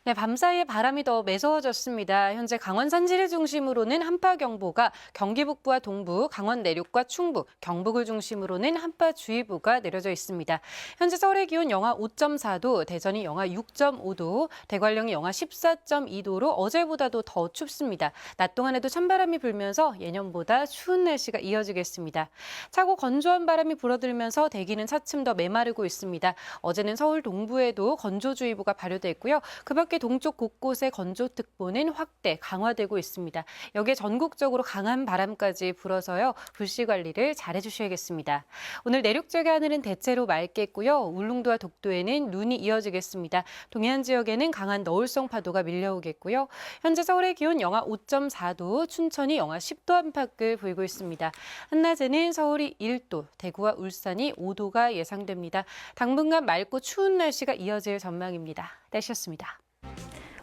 네, 밤사이에 바람이 더 매서워졌습니다. 현재 강원 산지를 중심으로는 한파경보가, 경기 북부와 동부, 강원 내륙과 충북, 경북을 중심으로는 한파주의보가 내려져 있습니다. 현재 서울의 기온 영하 5.4도, 대전이 영하 6.5도, 대관령이 영하 14.2도로 어제보다도 더 춥습니다. 낮 동안에도 찬바람이 불면서 예년보다 추운 날씨가 이어지겠습니다. 차고 건조한 바람이 불어들면서 대기는 차츰 더 메마르고 있습니다. 어제는 서울 동부에도 건조주의보가 발효됐고요. 그 밖에 동쪽 곳곳에 건조특보는 확대, 강화되고 있습니다. 여기에 전국적으로 강한 바람까지 불어서요. 불씨 관리를 잘 해주셔야겠습니다. 오늘 내륙 지역의 하늘은 대체로 맑겠고요. 울릉도와 독도에는 눈이 이어지겠습니다. 동해안 지역에는 강한 너울성 파도가 밀려오겠고요. 현재 서울의 기온 영하 5.4도, 춘천이 영하 10도 안팎을 보이고 있습니다. 한낮에는 서울이 1도, 대구와 울산이 5도가 예상됩니다. 당분간 맑고 추운 날씨가 이어질 전망입니다. 날씨였습니다.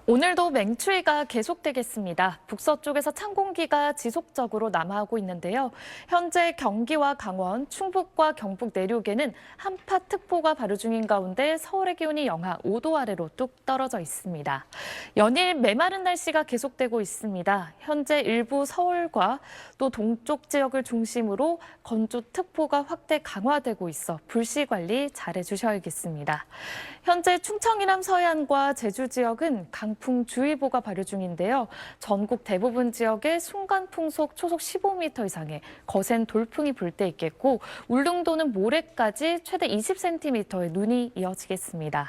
오늘도 맹추위가 계속되겠습니다. 북서쪽에서 찬 공기가 지속적으로 남하하고 있는데요. 현재 경기와 강원, 충북과 경북 내륙에는 한파특보가 발효 중인 가운데 서울의 기온이 영하 5도 아래로 뚝 떨어져 있습니다. 연일 메마른 날씨가 계속되고 있습니다. 현재 일부 서울과 또 동쪽 지역을 중심으로 건조특보가 확대 강화되고 있어 불씨 관리 잘해 주셔야겠습니다. 현재 충청 이남 서해안과 제주 지역은 강풍주의보가 발효 중인데요. 전국 대부분 지역에 순간풍속 초속 15m 이상의 거센 돌풍이 불 때 있겠고 울릉도는 모레까지 최대 20cm의 눈이 이어지겠습니다.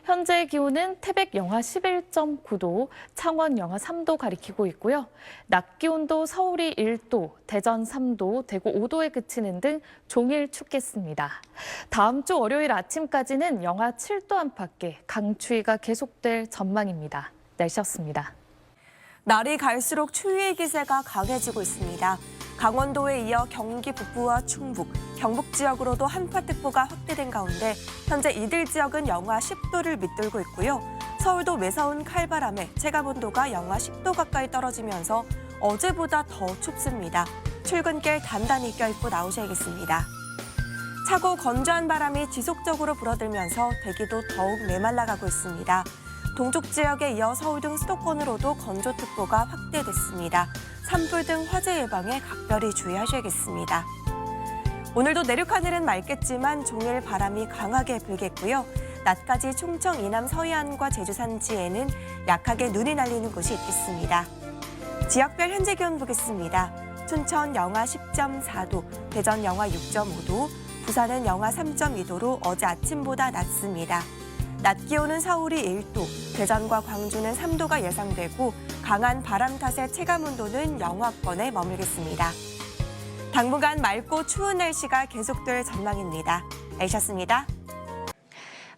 현재 기온은 태백 영하 11.9도, 창원 영하 3도 가리키고 있고요. 낮 기온도 서울이 1도, 대전 3도, 대구 5도에 그치는 등 종일 춥겠습니다. 다음 주 월요일 아침까지는 영하 7도 안팎의 강추위가 계속될 전망입니다. 날씨였습니다. 날이 갈수록 추위의 기세가 강해지고 있습니다. 강원도에 이어 경기 북부와 충북, 경북 지역으로도 한파특보가 확대된 가운데 현재 이들 지역은 영하 10도를 밑돌고 있고요. 서울도 매서운 칼바람에 체감온도가 영하 10도 가까이 떨어지면서 어제보다 더 춥습니다. 출근길 단단히 껴입고 나오셔야겠습니다. 차고 건조한 바람이 지속적으로 불어들면서 대기도 더욱 메말라가고 있습니다. 동쪽 지역에 이어 서울 등 수도권으로도 건조특보가 확대됐습니다. 산불 등 화재 예방에 각별히 주의하셔야겠습니다. 오늘도 내륙 하늘은 맑겠지만 종일 바람이 강하게 불겠고요. 낮까지 충청 이남 서해안과 제주 산지에는 약하게 눈이 날리는 곳이 있겠습니다. 지역별 현재 기온 보겠습니다. 춘천 영하 10.4도, 대전 영하 6.5도, 부산은 영하 3.2도로 어제 아침보다 낮습니다. 낮 기온은 서울이 1도, 대전과 광주는 3도가 예상되고 강한 바람 탓에 체감온도는 영하권에 머물겠습니다. 당분간 맑고 추운 날씨가 계속될 전망입니다. 에이셨습니다.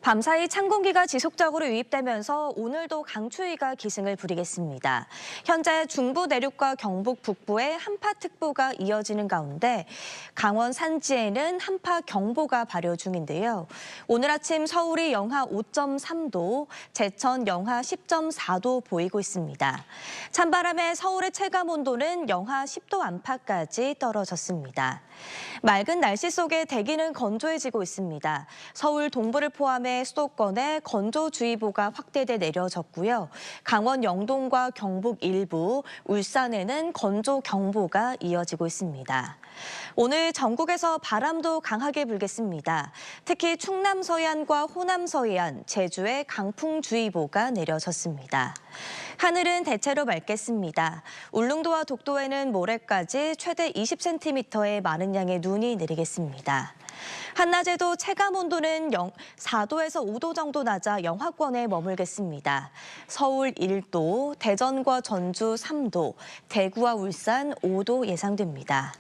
밤사이 찬 공기가 지속적으로 유입되면서 오늘도 강추위가 기승을 부리겠습니다. 현재 중부 내륙과 경북 북부에 한파특보가 이어지는 가운데 강원 산지에는 한파경보가 발효 중인데요. 오늘 아침 서울이 영하 5.3도, 제천 영하 10.4도 보이고 있습니다. 찬바람에 서울의 체감온도는 영하 10도 안팎까지 떨어졌습니다. 맑은 날씨 속에 대기는 건조해지고 있습니다. 서울 동부를 포함해 수도권에 건조주의보가 확대돼 내려졌고요. 강원 영동과 경북 일부, 울산에는 건조경보가 이어지고 있습니다. 오늘 전국에서 바람도 강하게 불겠습니다. 특히 충남 서해안과 호남 서해안, 제주에 강풍주의보가 내려졌습니다. 하늘은 대체로 맑겠습니다. 울릉도와 독도에는 모레까지 최대 20cm의 많은 양의 눈이 내리겠습니다. 한낮에도 체감온도는 4도에서 5도 정도 낮아 영하권에 머물겠습니다. 서울 1도, 대전과 전주 3도, 대구와 울산 5도 예상됩니다.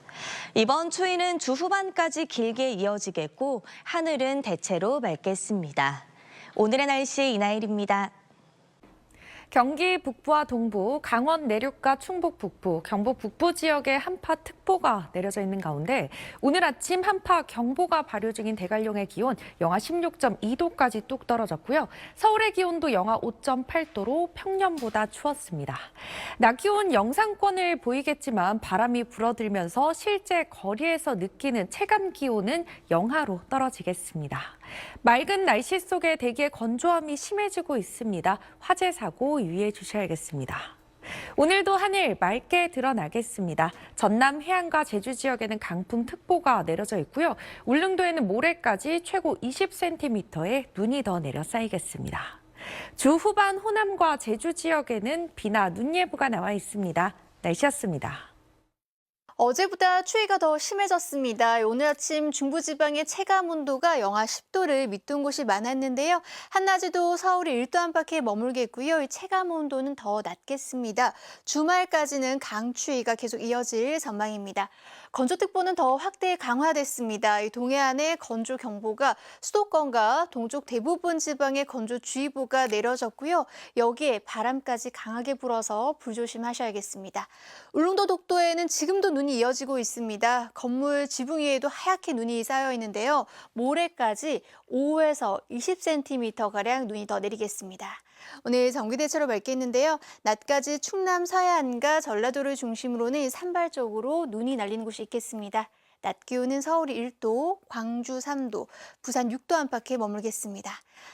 이번 추위는 주 후반까지 길게 이어지겠고 하늘은 대체로 맑겠습니다. 오늘의 날씨 이나일입니다. 경기 북부와 동부, 강원 내륙과 충북 북부, 경북 북부 지역에 한파특보가 내려져 있는 가운데 오늘 아침 한파경보가 발효 중인 대관령의 기온 영하 16.2도까지 뚝 떨어졌고요. 서울의 기온도 영하 5.8도로 평년보다 추웠습니다. 낮 기온 영상권을 보이겠지만 바람이 불어들면서 실제 거리에서 느끼는 체감 기온은 영하로 떨어지겠습니다. 맑은 날씨 속에 대기의 건조함이 심해지고 있습니다. 화재 사고 유의해 주셔야겠습니다. 오늘도 하늘 맑게 드러나겠습니다. 전남 해안과 제주 지역에는 강풍특보가 내려져 있고요. 울릉도에는 모레까지 최고 20cm의 눈이 더 내려 쌓이겠습니다. 주 후반 호남과 제주 지역에는 비나 눈 예보가 나와 있습니다. 날씨였습니다. 어제보다 추위가 더 심해졌습니다. 오늘 아침 중부지방의 체감 온도가 영하 10도를 밑돈 곳이 많았는데요. 한낮에도 서울이 1도 안팎에 머물겠고요. 이 체감 온도는 더 낮겠습니다. 주말까지는 강추위가 계속 이어질 전망입니다. 건조특보는 더 확대 강화됐습니다. 이 동해안의 건조경보가 수도권과 동쪽 대부분 지방의 건조주의보가 내려졌고요. 여기에 바람까지 강하게 불어서 불조심하셔야겠습니다. 울릉도 독도에는 지금도 눈이 이어지고 있습니다. 건물 지붕 위에도 하얗게 눈이 쌓여 있는데요. 모레까지 5에서 20cm가량 눈이 더 내리겠습니다. 오늘 정기대체로 맑겠는데요. 낮까지 충남 서해안과 전라도를 중심으로는 산발적으로 눈이 날리는 곳이 있겠습니다. 낮 기온은 서울이 1도, 광주 3도, 부산 6도 안팎에 머물겠습니다.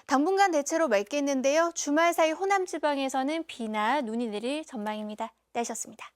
당분간 대체로 맑겠는데요. 주말 사이 호남 지방에서는 비나 눈이 내릴 전망입니다. 날씨였습니다.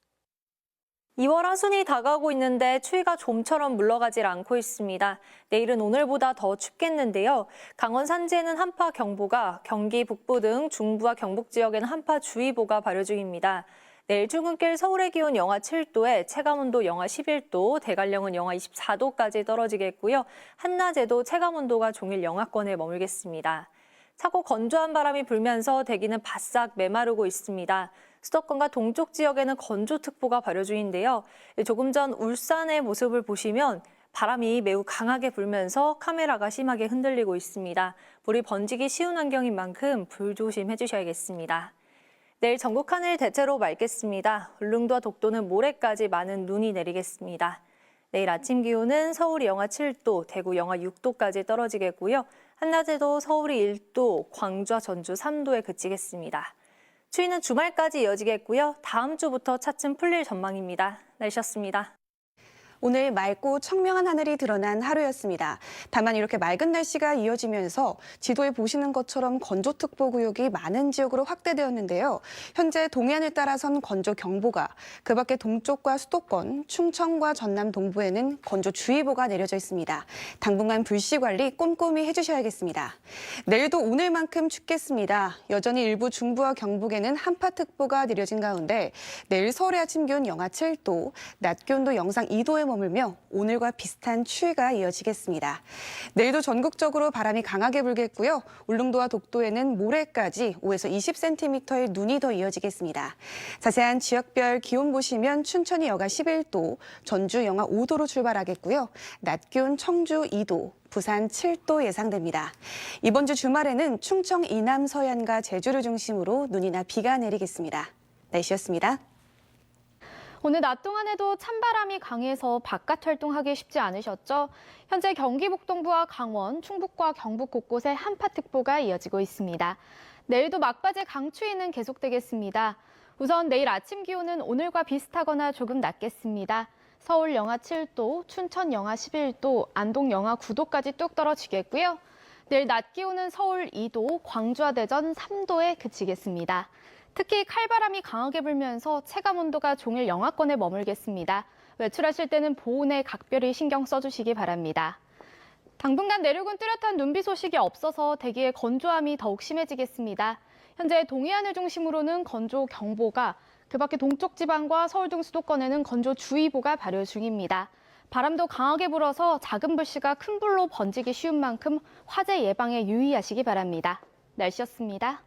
2월 하순이 다가오고 있는데 추위가 좀처럼 물러가질 않고 있습니다. 내일은 오늘보다 더 춥겠는데요. 강원 산지에는 한파경보가, 경기 북부 등 중부와 경북 지역에는 한파주의보가 발효 중입니다. 내일 출근길 서울의 기온 영하 7도에 체감온도 영하 11도, 대관령은 영하 24도까지 떨어지겠고요. 한낮에도 체감온도가 종일 영하권에 머물겠습니다. 차고 건조한 바람이 불면서 대기는 바싹 메마르고 있습니다. 수도권과 동쪽 지역에는 건조특보가 발효 중인데요. 조금 전 울산의 모습을 보시면 바람이 매우 강하게 불면서 카메라가 심하게 흔들리고 있습니다. 불이 번지기 쉬운 환경인 만큼 불조심해 주셔야겠습니다. 내일 전국 하늘 대체로 맑겠습니다. 울릉도와 독도는 모레까지 많은 눈이 내리겠습니다. 내일 아침 기온은 서울이 영하 7도, 대구 영하 6도까지 떨어지겠고요. 한낮에도 서울이 1도, 광주와 전주 3도에 그치겠습니다. 추위는 주말까지 이어지겠고요. 다음 주부터 차츰 풀릴 전망입니다. 날씨였습니다. 오늘 맑고 청명한 하늘이 드러난 하루였습니다. 다만 이렇게 맑은 날씨가 이어지면서 지도에 보시는 것처럼 건조특보 구역이 많은 지역으로 확대되었는데요. 현재 동해안을 따라선 건조경보가, 그 밖에 동쪽과 수도권, 충청과 전남 동부에는 건조주의보가 내려져 있습니다. 당분간 불씨 관리 꼼꼼히 해주셔야겠습니다. 내일도 오늘만큼 춥겠습니다. 여전히 일부 중부와 경북에는 한파특보가 내려진 가운데 내일 서울의 아침 기온 영하 7도, 낮 기온도 영상 2도에 머물며 오늘과 비슷한 추위가 이어지겠습니다. 내일도 전국적으로 바람이 강하게 불겠고요. 울릉도와 독도에는 모레까지 5에서 20cm의 눈이 더 이어지겠습니다. 자세한 지역별 기온 보시면 춘천이 영하 11도, 전주 영하 5도로 출발하겠고요. 낮 기온 청주 2도, 부산 7도 예상됩니다. 이번 주 주말에는 충청 이남 서해안과 제주를 중심으로 눈이나 비가 내리겠습니다. 날씨였습니다. 오늘 낮 동안에도 찬바람이 강해서 바깥 활동하기 쉽지 않으셨죠? 현재 경기 북동부와 강원, 충북과 경북 곳곳에 한파특보가 이어지고 있습니다. 내일도 막바지 강추위는 계속되겠습니다. 우선 내일 아침 기온은 오늘과 비슷하거나 조금 낮겠습니다. 서울 영하 7도, 춘천 영하 11도, 안동 영하 9도까지 뚝 떨어지겠고요. 내일 낮 기온은 서울 2도, 광주와 대전 3도에 그치겠습니다. 특히 칼바람이 강하게 불면서 체감온도가 종일 영하권에 머물겠습니다. 외출하실 때는 보온에 각별히 신경 써주시기 바랍니다. 당분간 내륙은 뚜렷한 눈비 소식이 없어서 대기의 건조함이 더욱 심해지겠습니다. 현재 동해안을 중심으로는 건조경보가, 그 밖에 동쪽 지방과 서울 등 수도권에는 건조주의보가 발효 중입니다. 바람도 강하게 불어서 작은 불씨가 큰 불로 번지기 쉬운 만큼 화재 예방에 유의하시기 바랍니다. 날씨였습니다.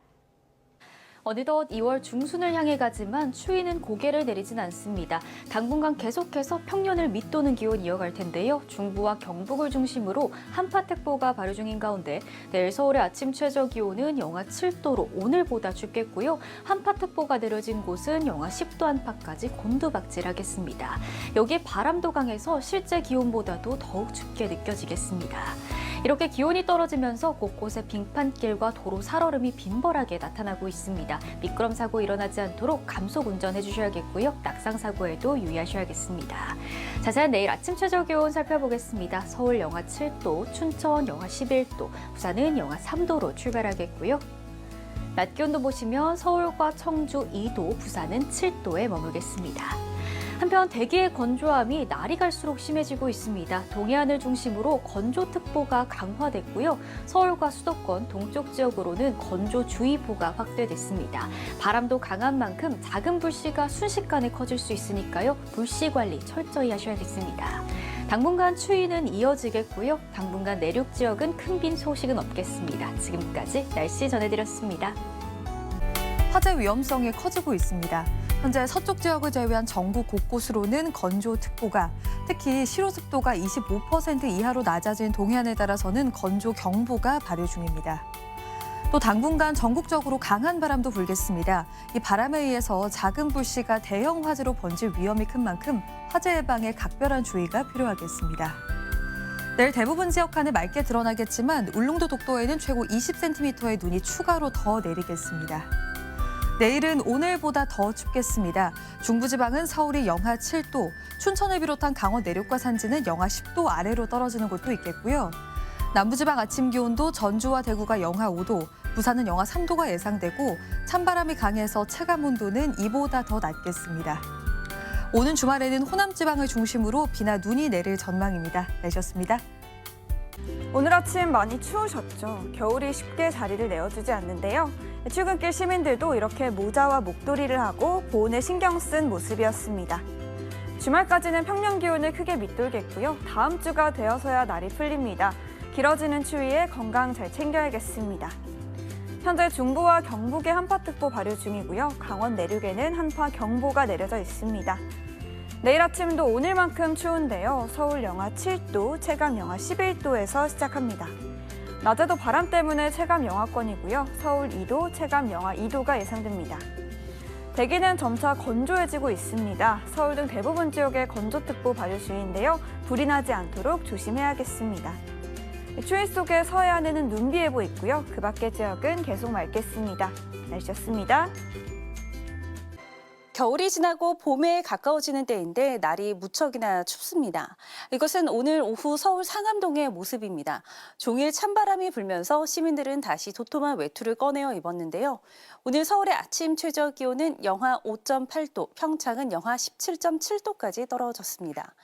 어느덧 2월 중순을 향해 가지만 추위는 고개를 내리진 않습니다. 당분간 계속해서 평년을 밑도는 기온이 이어갈 텐데요. 중부와 경북을 중심으로 한파특보가 발효 중인 가운데 내일 서울의 아침 최저 기온은 영하 7도로 오늘보다 춥겠고요. 한파특보가 내려진 곳은 영하 10도 안팎까지 곤두박질하겠습니다. 여기에 바람도 강해서 실제 기온보다도 더욱 춥게 느껴지겠습니다. 이렇게 기온이 떨어지면서 곳곳에 빙판길과 도로 살얼음이 빈벌하게 나타나고 있습니다. 미끄럼 사고 일어나지 않도록 감속 운전해 주셔야겠고요. 낙상 사고에도 유의하셔야겠습니다. 자세한 내일 아침 최저 기온 살펴보겠습니다. 서울 영하 7도, 춘천 영하 11도, 부산은 영하 3도로 출발하겠고요. 낮 기온도 보시면 서울과 청주 2도, 부산은 7도에 머물겠습니다. 한편 대기의 건조함이 날이 갈수록 심해지고 있습니다. 동해안을 중심으로 건조특보가 강화됐고요. 서울과 수도권 동쪽 지역으로는 건조주의보가 확대됐습니다. 바람도 강한 만큼 작은 불씨가 순식간에 커질 수 있으니까요. 불씨 관리 철저히 하셔야겠습니다. 당분간 추위는 이어지겠고요. 당분간 내륙 지역은 큰 비 소식은 없겠습니다. 지금까지 날씨 전해드렸습니다. 화재 위험성이 커지고 있습니다. 현재 서쪽 지역을 제외한 전국 곳곳으로는 건조특보가, 특히 실효습도가 25% 이하로 낮아진 동해안에 따라서는 건조경보가 발효 중입니다. 또 당분간 전국적으로 강한 바람도 불겠습니다. 이 바람에 의해서 작은 불씨가 대형 화재로 번질 위험이 큰 만큼 화재 예방에 각별한 주의가 필요하겠습니다. 내일 대부분 지역 하늘 맑게 드러나겠지만 울릉도 독도에는 최고 20cm의 눈이 추가로 더 내리겠습니다. 내일은 오늘보다 더 춥겠습니다. 중부지방은 서울이 영하 7도, 춘천을 비롯한 강원 내륙과 산지는 영하 10도 아래로 떨어지는 곳도 있겠고요. 남부지방 아침 기온도 전주와 대구가 영하 5도, 부산은 영하 3도가 예상되고 찬바람이 강해서 체감온도는 이보다 더 낮겠습니다. 오는 주말에는 호남지방을 중심으로 비나 눈이 내릴 전망입니다. 내셨습니다. 오늘 아침 많이 추우셨죠? 겨울이 쉽게 자리를 내어주지 않는데요. 출근길 시민들도 이렇게 모자와 목도리를 하고 보온에 신경 쓴 모습이었습니다. 주말까지는 평년 기온을 크게 밑돌겠고요. 다음 주가 되어서야 날이 풀립니다. 길어지는 추위에 건강 잘 챙겨야겠습니다. 현재 중부와 경북에 한파특보 발효 중이고요. 강원 내륙에는 한파경보가 내려져 있습니다. 내일 아침도 오늘만큼 추운데요. 서울 영하 7도, 체감 영하 11도에서 시작합니다. 낮에도 바람 때문에 체감 영하권이고요. 서울 2도, 체감 영하 2도가 예상됩니다. 대기는 점차 건조해지고 있습니다. 서울 등 대부분 지역에 건조특보 발효 중인데요. 불이 나지 않도록 조심해야겠습니다. 추위 속에 서해안에는 눈비 예보 있고요. 그 밖의 지역은 계속 맑겠습니다. 날씨였습니다. 겨울이 지나고 봄에 가까워지는 때인데 날이 무척이나 춥습니다. 이것은 오늘 오후 서울 상암동의 모습입니다. 종일 찬바람이 불면서 시민들은 다시 도톰한 외투를 꺼내어 입었는데요. 오늘 서울의 아침 최저 기온은 영하 5.8도, 평창은 영하 17.7도까지 떨어졌습니다.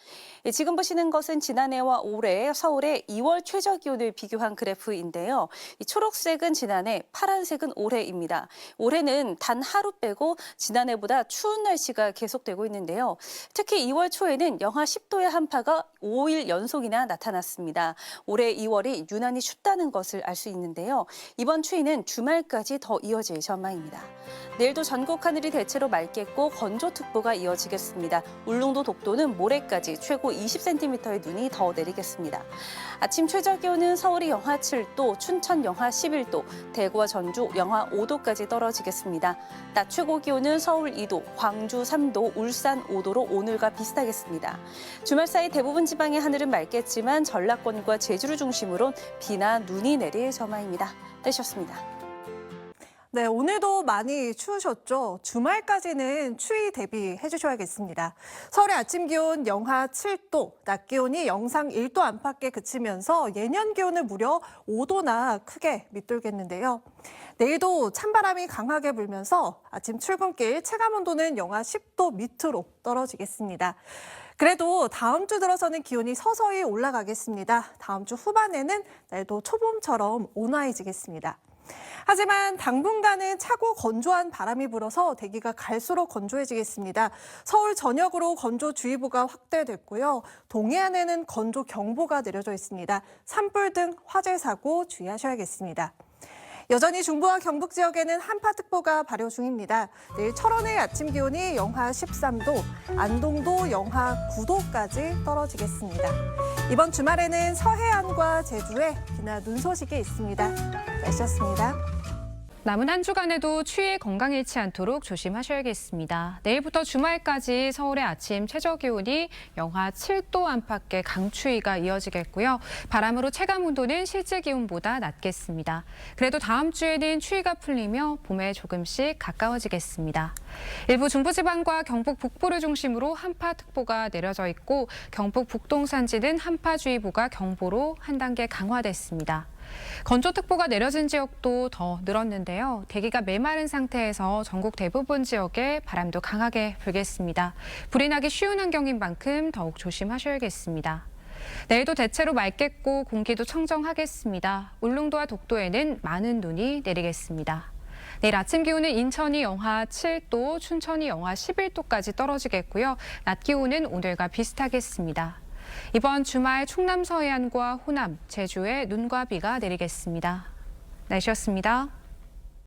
지금 보시는 것은 지난해와 올해 서울의 2월 최저 기온을 비교한 그래프인데요. 이 초록색은 지난해, 파란색은 올해입니다. 올해는 단 하루 빼고 지난해보다 추운 날씨가 계속되고 있는데요. 특히 2월 초에는 영하 10도의 한파가 5일 연속이나 나타났습니다. 올해 2월이 유난히 춥다는 것을 알 수 있는데요. 이번 추위는 주말까지 더 이어질 전망입니다. 내일도 전국 하늘이 대체로 맑겠고 건조특보가 이어지겠습니다. 울릉도 독도는 모레까지 최고 20cm의 눈이 더 내리겠습니다. 아침 최저 기온은 서울이 영하 7도, 춘천 영하 11도, 대구와 전주 영하 5도까지 떨어지겠습니다. 낮 최고 기온은 서울 2도, 광주 3도, 울산 5도로 오늘과 비슷하겠습니다. 주말 사이 대부분 지방의 하늘은 맑겠지만 전라권과 제주를 중심으로 비나 눈이 내릴 전망입니다. 내셨습니다. 네, 오늘도 많이 추우셨죠? 주말까지는 추위 대비해 주셔야겠습니다. 서울의 아침 기온 영하 7도, 낮 기온이 영상 1도 안팎에 그치면서 예년 기온을 무려 5도나 크게 밑돌겠는데요. 내일도 찬바람이 강하게 불면서 아침 출근길 체감온도는 영하 10도 밑으로 떨어지겠습니다. 그래도 다음 주 들어서는 기온이 서서히 올라가겠습니다. 다음 주 후반에는 날도 초봄처럼 온화해지겠습니다. 하지만 당분간은 차고 건조한 바람이 불어서 대기가 갈수록 건조해지겠습니다. 서울 전역으로 건조주의보가 확대됐고요. 동해안에는 건조경보가 내려져 있습니다. 산불 등 화재 사고 주의하셔야겠습니다. 여전히 중부와 경북 지역에는 한파특보가 발효 중입니다. 내일 철원의 아침 기온이 영하 13도, 안동도 영하 9도까지 떨어지겠습니다. 이번 주말에는 서해안과 제주에 비나 눈 소식이 있습니다. 날씨였습니다. 남은 한 주간에도 추위에 건강 잃지 않도록 조심하셔야겠습니다. 내일부터 주말까지 서울의 아침 최저기온이 영하 7도 안팎의 강추위가 이어지겠고요. 바람으로 체감 온도는 실제 기온보다 낮겠습니다. 그래도 다음 주에는 추위가 풀리며 봄에 조금씩 가까워지겠습니다. 일부 중부지방과 경북 북부를 중심으로 한파특보가 내려져 있고 경북 북동 산지는 한파주의보가 경보로 한 단계 강화됐습니다. 건조특보가 내려진 지역도 더 늘었는데요. 대기가 메마른 상태에서 전국 대부분 지역에 바람도 강하게 불겠습니다. 불이 나기 쉬운 환경인 만큼 더욱 조심하셔야겠습니다. 내일도 대체로 맑겠고 공기도 청정하겠습니다. 울릉도와 독도에는 많은 눈이 내리겠습니다. 내일 아침 기온은 인천이 영하 7도, 춘천이 영하 11도까지 떨어지겠고요. 낮 기온은 오늘과 비슷하겠습니다. 이번 주말 충남 서해안과 호남, 제주에 눈과 비가 내리겠습니다. 날씨였습니다.